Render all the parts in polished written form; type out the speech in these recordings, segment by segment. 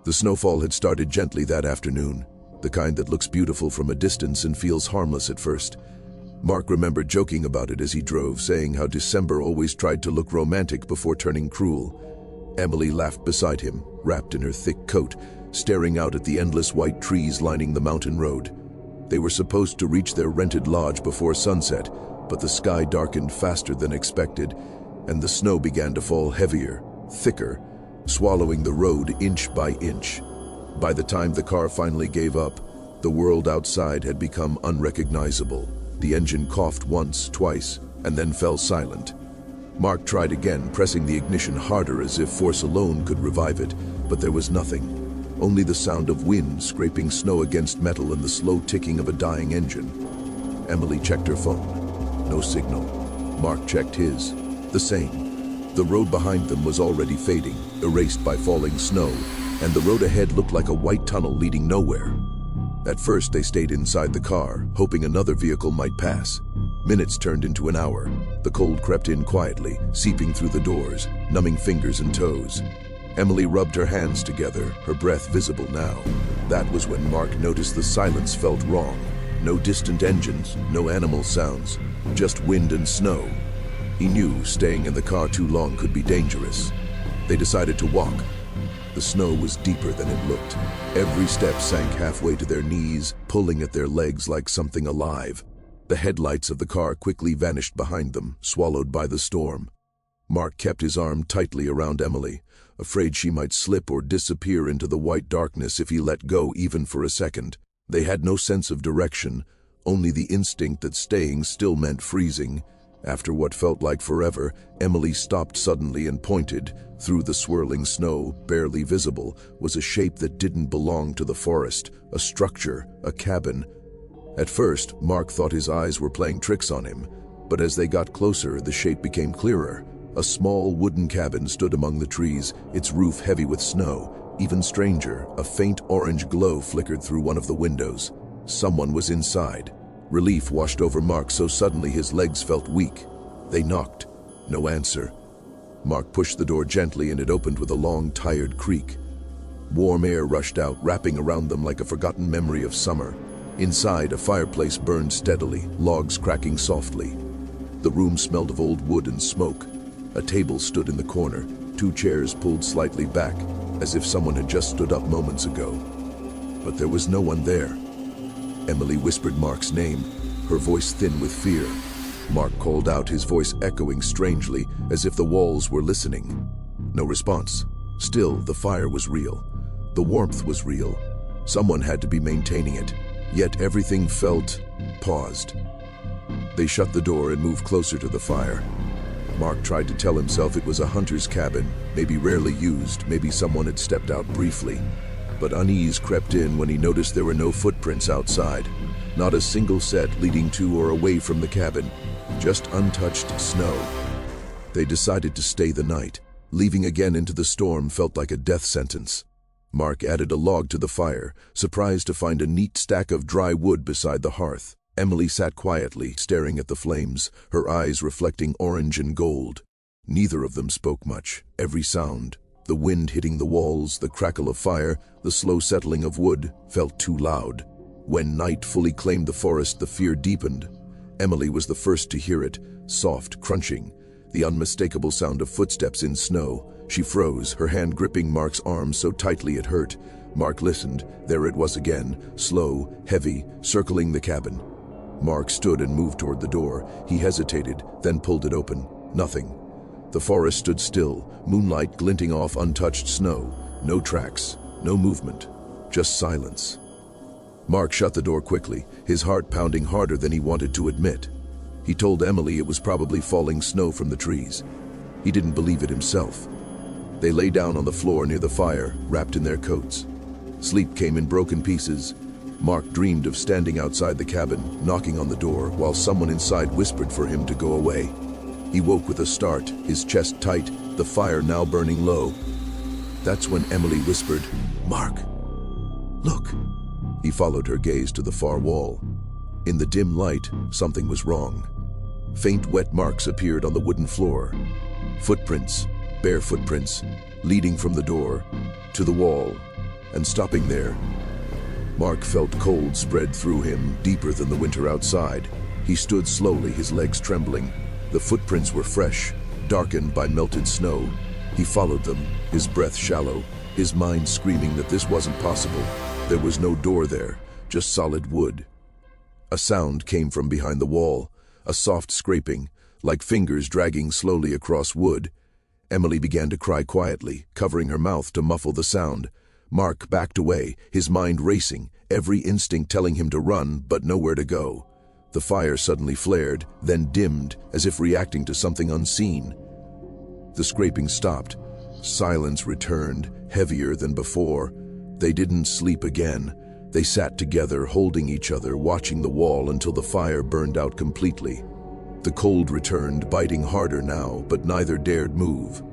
The snowfall had started gently that afternoon, the kind that looks beautiful from a distance and feels harmless at first. Mark remembered joking about it as he drove, saying how December always tried to look romantic before turning cruel. Emily laughed beside him, wrapped in her thick coat, staring out at the endless white trees lining the mountain road. They were supposed to reach their rented lodge before sunset, but the sky darkened faster than expected, and the snow began to fall heavier, thicker, swallowing the road inch by inch. By the time the car finally gave up, the world outside had become unrecognizable. The engine coughed once, twice, and then fell silent. Mark tried again, pressing the ignition harder as if force alone could revive it, but there was nothing. Only the sound of wind scraping snow against metal and the slow ticking of a dying engine. Emily checked her phone. No signal. Mark checked his. The same. The road behind them was already fading, erased by falling snow, and the road ahead looked like a white tunnel leading nowhere. At first they stayed inside the car, hoping another vehicle might pass. Minutes turned into an hour. The cold crept in quietly, seeping through the doors, numbing fingers and toes. Emily rubbed her hands together, her breath visible now. That was when Mark noticed the silence felt wrong. No distant engines, no animal sounds, just wind and snow. He knew staying in the car too long could be dangerous. They decided to walk. The snow was deeper than it looked. Every step sank halfway to their knees, pulling at their legs like something alive. The headlights of the car quickly vanished behind them, swallowed by the storm. Mark kept his arm tightly around Emily, afraid she might slip or disappear into the white darkness if he let go even for a second. They had no sense of direction, only the instinct that staying still meant freezing. After what felt like forever, Emily stopped suddenly and pointed. Through the swirling snow, barely visible, was a shape that didn't belong to the forest, a structure, a cabin. At first, Mark thought his eyes were playing tricks on him, but as they got closer, the shape became clearer. A small wooden cabin stood among the trees, its roof heavy with snow. Even stranger, a faint orange glow flickered through one of the windows. Someone was inside. Relief washed over Mark so suddenly his legs felt weak. They knocked. No answer. Mark pushed the door gently and it opened with a long, tired creak. Warm air rushed out, wrapping around them like a forgotten memory of summer. Inside, a fireplace burned steadily, logs cracking softly. The room smelled of old wood and smoke. A table stood in the corner, 2 chairs pulled slightly back, as if someone had just stood up moments ago. But there was no one there. Emily whispered Mark's name, her voice thin with fear. Mark called out, his voice echoing strangely, as if the walls were listening. No response. Still, the fire was real. The warmth was real. Someone had to be maintaining it. Yet everything felt paused. They shut the door and moved closer to the fire. Mark tried to tell himself it was a hunter's cabin, maybe rarely used, maybe someone had stepped out briefly. But unease crept in when he noticed there were no footprints outside. Not a single set leading to or away from the cabin, just untouched snow. They decided to stay the night. Leaving again into the storm felt like a death sentence. Mark added a log to the fire, surprised to find a neat stack of dry wood beside the hearth. Emily sat quietly, staring at the flames, her eyes reflecting orange and gold. Neither of them spoke much. Every sound, the wind hitting the walls, the crackle of fire, the slow settling of wood, felt too loud. When night fully claimed the forest, the fear deepened. Emily was the first to hear it, soft, crunching, the unmistakable sound of footsteps in snow. She froze, her hand gripping Mark's arm so tightly it hurt. Mark listened. There it was again, slow, heavy, circling the cabin. Mark stood and moved toward the door. He hesitated, then pulled it open. Nothing. The forest stood still, moonlight glinting off untouched snow. No tracks, no movement, just silence. Mark shut the door quickly, his heart pounding harder than he wanted to admit. He told Emily it was probably falling snow from the trees. He didn't believe it himself. They lay down on the floor near the fire, wrapped in their coats. Sleep came in broken pieces. Mark dreamed of standing outside the cabin, knocking on the door, while someone inside whispered for him to go away. He woke with a start, his chest tight, the fire now burning low. That's when Emily whispered, "Mark, look." He followed her gaze to the far wall. In the dim light, something was wrong. Faint wet marks appeared on the wooden floor. Footprints, bare footprints, leading from the door to the wall. and stopping there. Mark felt cold spread through him, deeper than the winter outside. He stood slowly, his legs trembling. The footprints were fresh, darkened by melted snow. He followed them, his breath shallow, his mind screaming that this wasn't possible. There was no door there, just solid wood. A sound came from behind the wall, a soft scraping, like fingers dragging slowly across wood. Emily began to cry quietly, covering her mouth to muffle the sound. Mark backed away, his mind racing, every instinct telling him to run, but nowhere to go. The fire suddenly flared, then dimmed, as if reacting to something unseen. The scraping stopped. Silence returned, heavier than before. They didn't sleep again. They sat together, holding each other, watching the wall until the fire burned out completely. The cold returned, biting harder now, but neither dared move.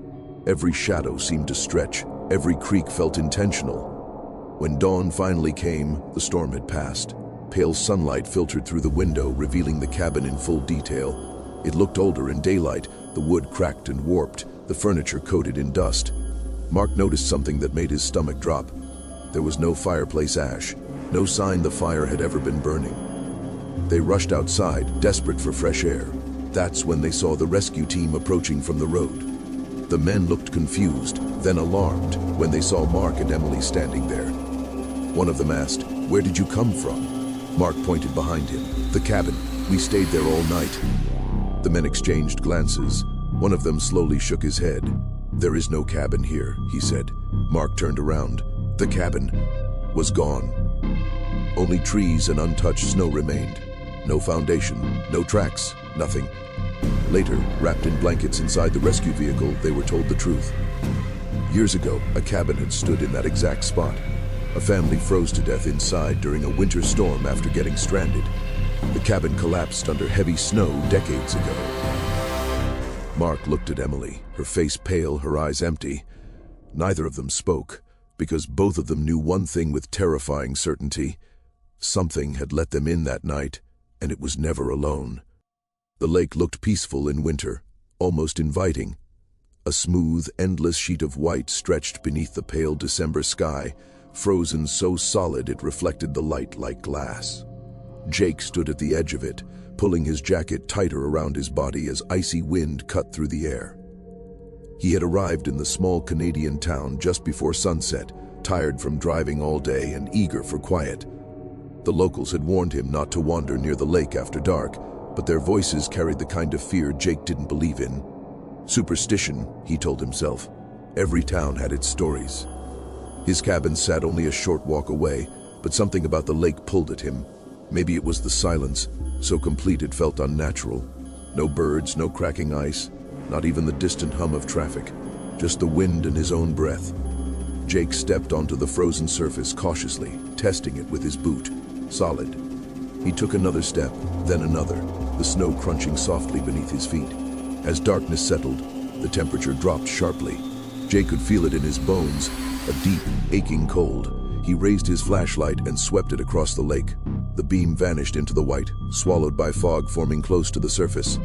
Every shadow seemed to stretch, every creak felt intentional. When dawn finally came, the storm had passed. Pale sunlight filtered through the window, revealing the cabin in full detail. It looked older in daylight, the wood cracked and warped, the furniture coated in dust. Mark noticed something that made his stomach drop. There was no fireplace ash, no sign the fire had ever been burning. They rushed outside, desperate for fresh air. That's when they saw the rescue team approaching from the road. The men looked confused, then alarmed, when they saw Mark and Emily standing there. One of them asked, "Where did you come from?" Mark pointed behind him. "The cabin. We stayed there all night." The men exchanged glances. One of them slowly shook his head. "There is no cabin here," he said. Mark turned around. The cabin was gone. Only trees and untouched snow remained. No foundation, no tracks, nothing. Later, wrapped in blankets inside the rescue vehicle, they were told the truth. Years ago, a cabin had stood in that exact spot. A family froze to death inside during a winter storm after getting stranded. The cabin collapsed under heavy snow decades ago. Mark looked at Emily, her face pale, her eyes empty. Neither of them spoke, because both of them knew one thing with terrifying certainty. Something had let them in that night, and it was never alone. The lake looked peaceful in winter, almost inviting. A smooth, endless sheet of white stretched beneath the pale December sky, frozen so solid it reflected the light like glass. Jake stood at the edge of it, pulling his jacket tighter around his body as icy wind cut through the air. He had arrived in the small Canadian town just before sunset, tired from driving all day and eager for quiet. The locals had warned him not to wander near the lake after dark, but their voices carried the kind of fear Jake didn't believe in. Superstition, he told himself. Every town had its stories. His cabin sat only a short walk away, but something about the lake pulled at him. Maybe it was the silence, so complete it felt unnatural. No birds, no cracking ice, not even the distant hum of traffic, just the wind and his own breath. Jake stepped onto the frozen surface cautiously, testing it with his boot. Solid. He took another step, then another, the snow crunching softly beneath his feet. As darkness settled, the temperature dropped sharply. Jake could feel it in his bones, a deep, aching cold. He raised his flashlight and swept it across the lake. The beam vanished into the white, swallowed by fog forming close to the surface.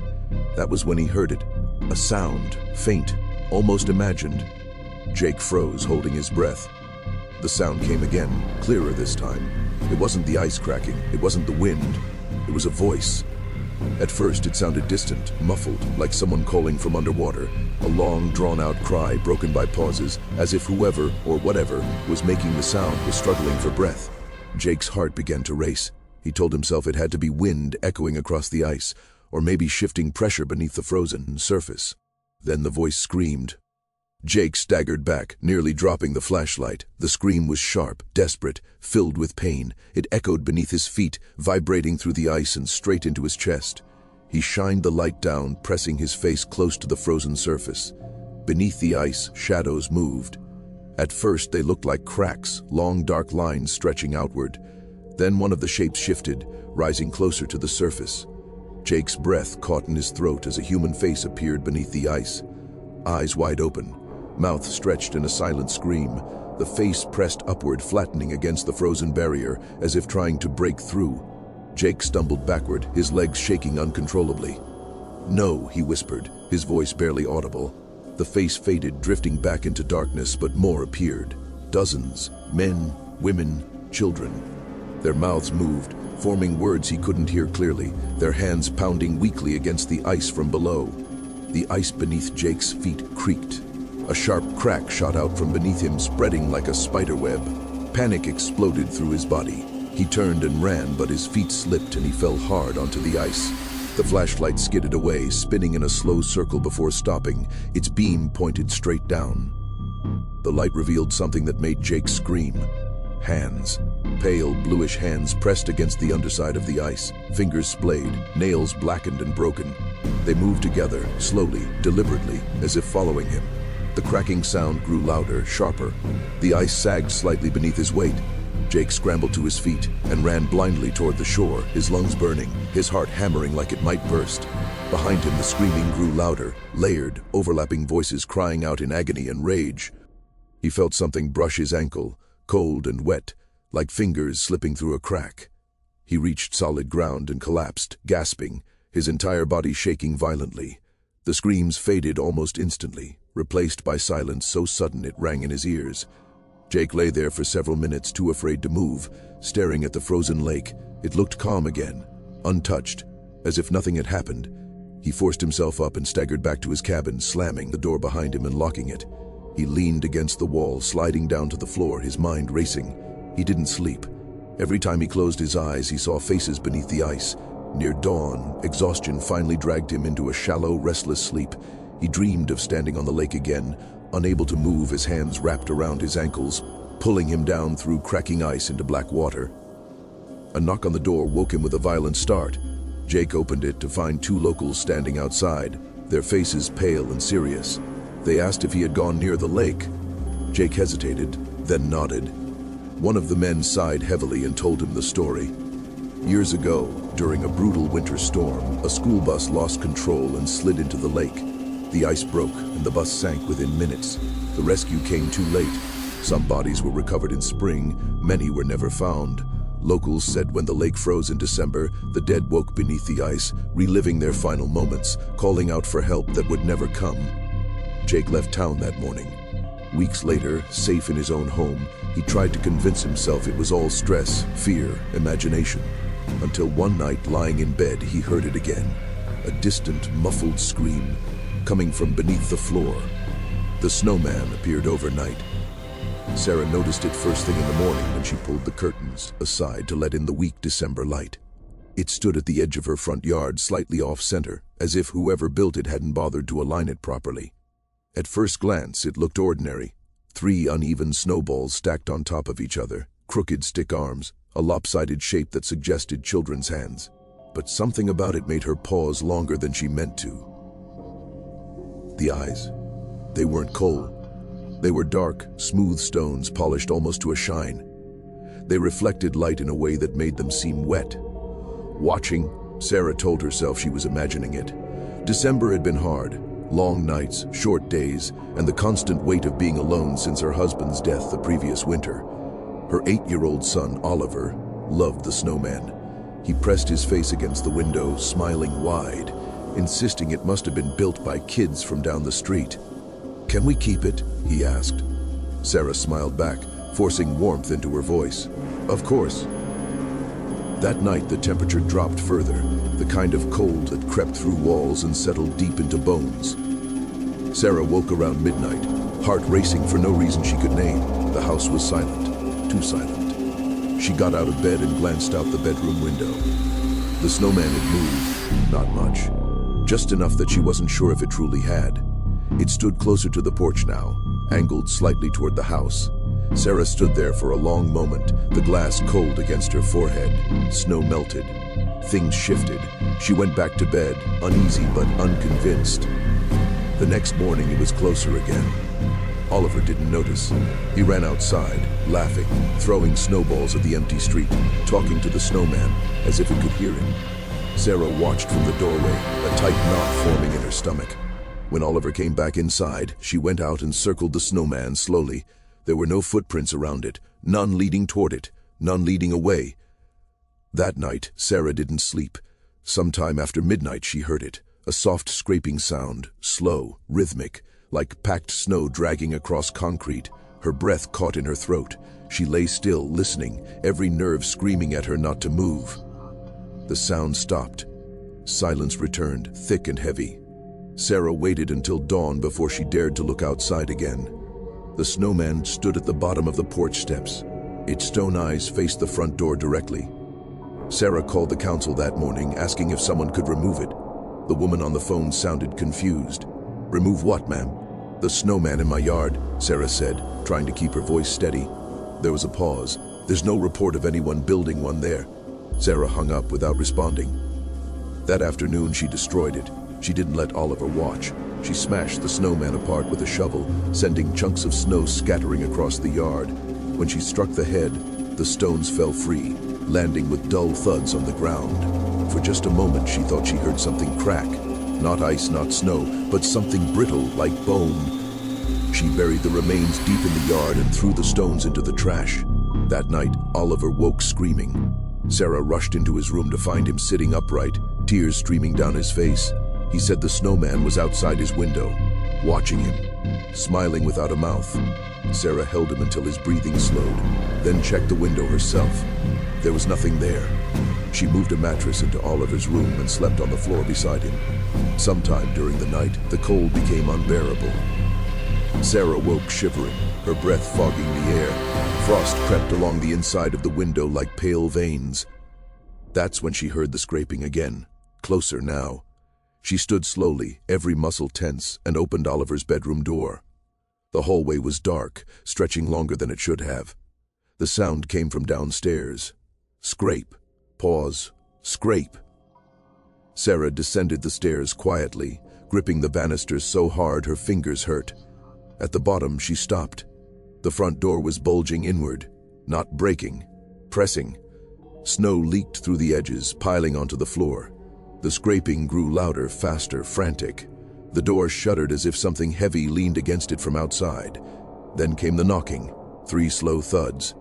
That was when he heard it. A sound, faint, almost imagined. Jake froze, holding his breath. The sound came again, clearer this time. It wasn't the ice cracking, it wasn't the wind. It was a voice. At first it sounded distant, muffled, like someone calling from underwater. A long, drawn-out cry broken by pauses, as if whoever, or whatever, was making the sound was struggling for breath. Jake's heart began to race. He told himself it had to be wind echoing across the ice, or maybe shifting pressure beneath the frozen surface. Then the voice screamed. Jake staggered back, nearly dropping the flashlight. The scream was sharp, desperate, filled with pain. It echoed beneath his feet, vibrating through the ice and straight into his chest. He shined the light down, pressing his face close to the frozen surface. Beneath the ice, shadows moved. At first, they looked like cracks, long dark lines stretching outward. Then one of the shapes shifted, rising closer to the surface. Jake's breath caught in his throat as a human face appeared beneath the ice. Eyes wide open, mouth stretched in a silent scream, the face pressed upward, flattening against the frozen barrier, as if trying to break through. Jake stumbled backward, his legs shaking uncontrollably. "No," he whispered, his voice barely audible. The face faded, drifting back into darkness, but more appeared. Dozens, Men, women, children. Their mouths moved, forming words he couldn't hear clearly, their hands pounding weakly against the ice from below. The ice beneath Jake's feet creaked. A sharp crack shot out from beneath him, spreading like a spider web. Panic exploded through his body. He turned and ran, but his feet slipped and he fell hard onto the ice. The flashlight skidded away, spinning in a slow circle before stopping, its beam pointed straight down. The light revealed something that made Jake scream. Hands. Pale, bluish hands pressed against the underside of the ice, fingers splayed, nails blackened and broken. They moved together, slowly, deliberately, as if following him. The cracking sound grew louder, sharper. The ice sagged slightly beneath his weight. Jake scrambled to his feet and ran blindly toward the shore, his lungs burning, his heart hammering like it might burst. Behind him, the screaming grew louder, layered, overlapping voices crying out in agony and rage. He felt something brush his ankle, cold and wet, like fingers slipping through a crack. He reached solid ground and collapsed, gasping, his entire body shaking violently. The screams faded almost instantly, replaced by silence so sudden it rang in his ears. Jake lay there for several minutes, too afraid to move, staring at the frozen lake. It looked calm again, untouched, as if nothing had happened. He forced himself up and staggered back to his cabin, slamming the door behind him and locking it. He leaned against the wall, sliding down to the floor, his mind racing. He didn't sleep. Every time he closed his eyes, he saw faces beneath the ice. Near dawn, exhaustion finally dragged him into a shallow, restless sleep. He dreamed of standing on the lake again, unable to move, his hands wrapped around his ankles, pulling him down through cracking ice into black water. A knock on the door woke him with a violent start. Jake opened it to find two locals standing outside, their faces pale and serious. They asked if he had gone near the lake. Jake hesitated, then nodded. One of the men sighed heavily and told him the story. Years ago, during a brutal winter storm, a school bus lost control and slid into the lake. The ice broke and the bus sank within minutes. The rescue came too late. Some bodies were recovered in spring, many were never found. Locals said when the lake froze in December, the dead woke beneath the ice, reliving their final moments, calling out for help that would never come. Jake left town that morning. Weeks later, safe in his own home, he tried to convince himself it was all stress, fear, imagination. Until one night, lying in bed, he heard it again. A distant, muffled scream, coming from beneath the floor. The snowman appeared overnight. Sarah noticed it first thing in the morning when she pulled the curtains aside to let in the weak December light. It stood at the edge of her front yard, slightly off-center, as if whoever built it hadn't bothered to align it properly. At first glance, it looked ordinary. 3 uneven snowballs stacked on top of each other, crooked stick arms, a lopsided shape that suggested children's hands. But something about it made her pause longer than she meant to. The eyes. They weren't coal. They were dark, smooth stones polished almost to a shine. They reflected light in a way that made them seem wet. Watching, Sarah told herself she was imagining it. December had been hard. Long nights, short days, and the constant weight of being alone since her husband's death the previous winter. Her 8-year-old son, Oliver, loved the snowman. He pressed his face against the window, smiling wide, insisting it must have been built by kids from down the street. "Can we keep it?" he asked. Sarah smiled back, forcing warmth into her voice. "Of course." That night, the temperature dropped further, the kind of cold that crept through walls and settled deep into bones. Sarah woke around midnight, heart racing for no reason she could name. The house was silent, too silent. She got out of bed and glanced out the bedroom window. The snowman had moved, not much, just enough that she wasn't sure if it truly had. It stood closer to the porch now, angled slightly toward the house. Sarah stood there for a long moment, the glass cold against her forehead. Snow melted. Things shifted. She went back to bed, uneasy but unconvinced. The next morning, it was closer again. Oliver didn't notice. He ran outside, laughing, throwing snowballs at the empty street, talking to the snowman as if he could hear him. Sarah watched from the doorway, a tight knot forming in her stomach. When Oliver came back inside, she went out and circled the snowman slowly. There were no footprints around it, none leading toward it, none leading away. That night, Sarah didn't sleep. Sometime after midnight, she heard it, a soft scraping sound, slow, rhythmic, like packed snow dragging across concrete, Her breath caught in her throat. She lay still, listening, every nerve screaming at her not to move. The sound stopped. Silence returned, thick and heavy. Sarah waited until dawn before she dared to look outside again. The snowman stood at the bottom of the porch steps. Its stone eyes faced the front door directly. Sarah called the council that morning, asking if someone could remove it. The woman on the phone sounded confused. "Remove what, ma'am?" "The snowman in my yard," Sarah said, trying to keep her voice steady. There was a pause. "There's no report of anyone building one there." Sarah hung up without responding. That afternoon, she destroyed it. She didn't let Oliver watch. She smashed the snowman apart with a shovel, sending chunks of snow scattering across the yard. When she struck the head, the stones fell free, landing with dull thuds on the ground. For just a moment, she thought she heard something crack. Not ice, not snow, but something brittle like bone. She buried the remains deep in the yard and threw the stones into the trash. That night, Oliver woke screaming. Sarah rushed into his room to find him sitting upright, tears streaming down his face. He said the snowman was outside his window, watching him, smiling without a mouth. Sarah held him until his breathing slowed, then checked the window herself. There was nothing there. She moved a mattress into Oliver's room and slept on the floor beside him. Sometime during the night, the cold became unbearable. Sarah woke shivering, her breath fogging the air. Frost crept along the inside of the window like pale veins. That's when she heard the scraping again, closer now. She stood slowly, every muscle tense, and opened Oliver's bedroom door. The hallway was dark, stretching longer than it should have. The sound came from downstairs. Scrape, pause, scrape. Sarah descended the stairs quietly, gripping the banisters so hard her fingers hurt. At the bottom, she stopped. The front door was bulging inward, not breaking, pressing. Snow leaked through the edges, piling onto the floor. The scraping grew louder, faster, frantic. The door shuddered as if something heavy leaned against it from outside. Then came the knocking, 3 slow thuds.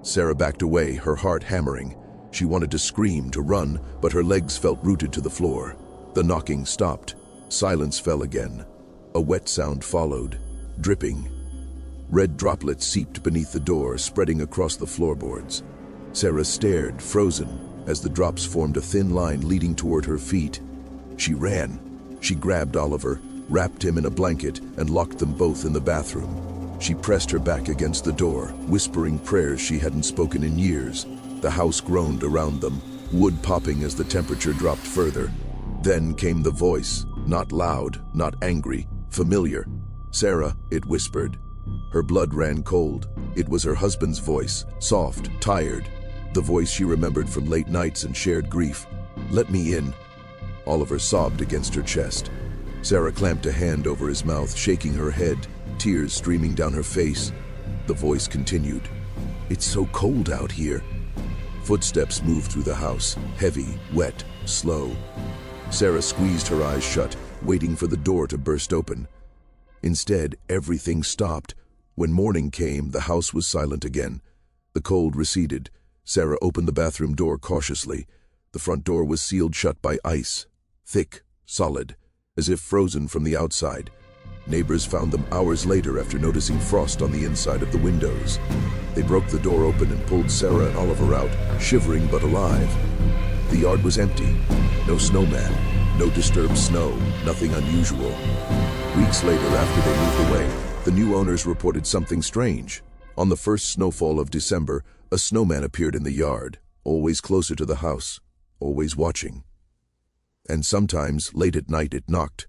Sarah backed away, her heart hammering. She wanted to scream, to run, but her legs felt rooted to the floor. The knocking stopped. Silence fell again. A wet sound followed, dripping. Red droplets seeped beneath the door, spreading across the floorboards. Sarah stared, frozen, as the drops formed a thin line leading toward her feet. She ran. She grabbed Oliver, wrapped him in a blanket, and locked them both in the bathroom. She pressed her back against the door, whispering prayers she hadn't spoken in years. The house groaned around them, wood popping as the temperature dropped further. Then came the voice, not loud, not angry, familiar. "Sarah," it whispered. Her blood ran cold. It was her husband's voice, soft, tired. The voice she remembered from late nights and shared grief. "Let me in." Oliver sobbed against her chest. Sarah clamped a hand over his mouth, shaking her head, tears streaming down her face. The voice continued. "It's so cold out here." Footsteps moved through the house, heavy, wet, slow. Sarah squeezed her eyes shut, waiting for the door to burst open. Instead, everything stopped. When morning came, the house was silent again. The cold receded. Sarah opened the bathroom door cautiously. The front door was sealed shut by ice, thick, solid, as if frozen from the outside. Neighbors found them hours later after noticing frost on the inside of the windows. They broke the door open and pulled Sarah and Oliver out, shivering but alive. The yard was empty. No snowman, no disturbed snow, nothing unusual. Weeks later, after they moved away, the new owners reported something strange. On the first snowfall of December, a snowman appeared in the yard, always closer to the house, always watching. And sometimes, late at night, it knocked.